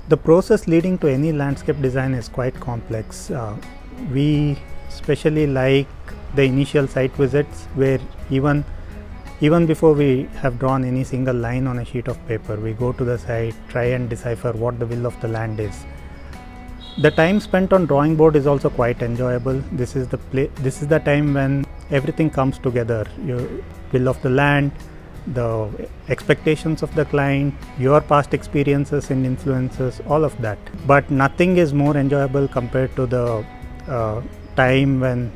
The process leading to any landscape design is quite complex. We especially like the initial site visits, where even before we have drawn any single line on a sheet of paper, we go to the site, try and decipher what the will of the land is. The time spent on drawing board is also quite enjoyable. This is the time when everything comes together. Your will of the land, the expectations of the client, your past experiences and influences, all of that. But nothing is more enjoyable compared to the time when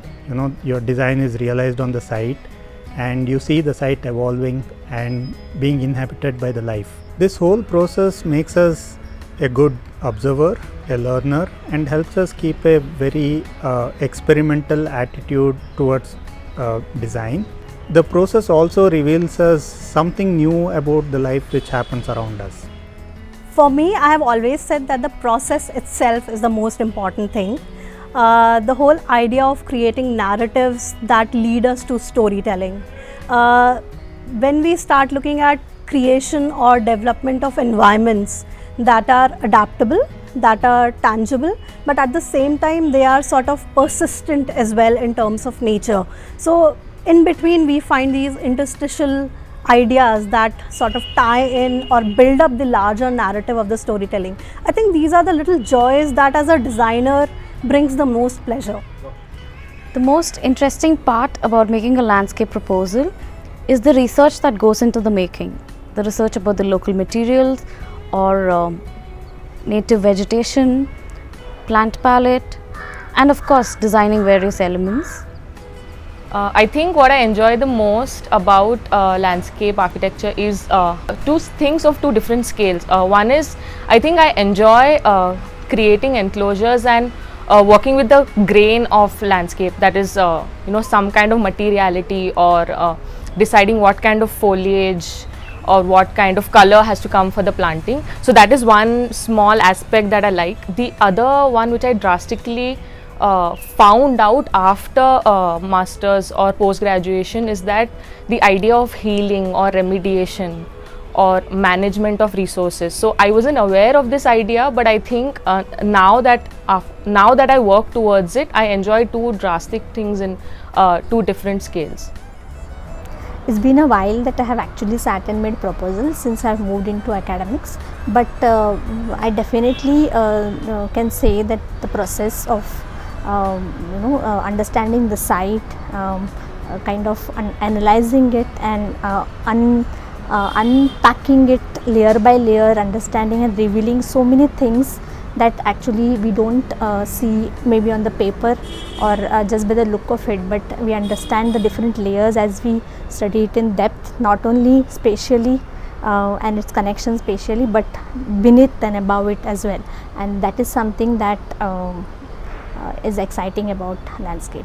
your design is realized on the site and you see the site evolving and being inhabited by the life. This whole process makes us a good observer, a learner, and helps us keep a very experimental attitude towards design. The process also reveals us something new about the life which happens around us. For me, I have always said that the process itself is the most important thing. The whole idea of creating narratives that lead us to storytelling. When we start looking at creation or development of environments that are adaptable, that are tangible, but at the same time they are sort of persistent as well in terms of nature. So in between we find these interstitial ideas that sort of tie in or build up the larger narrative of the storytelling. I think these are the little joys that as a designer brings the most pleasure. The most interesting part about making a landscape proposal is the research that goes into the making. The research about the local materials or native vegetation, plant palette, and of course designing various elements. I think what I enjoy the most about landscape architecture is two things of two different scales. One is, I think I enjoy creating enclosures and working with the grain of landscape, that is some kind of materiality or deciding what kind of foliage or what kind of color has to come for the planting. So that is one small aspect that I like. The other one which I drastically found out after masters or post graduation is that the idea of healing or remediation or management of resources. So I wasn't aware of this idea, but I think now that I work towards it, I enjoy two drastic things in two different scales. It's been a while that I have actually sat and made proposals since I've moved into academics, but I definitely can say that the process of understanding the site, kind of analyzing it and unpacking it layer by layer, understanding and revealing so many things that actually we don't see maybe on the paper or just by the look of it, but we understand the different layers as we study it in depth, not only spatially and its connection spatially, but beneath and above it as well, and that is something that is exciting about landscape.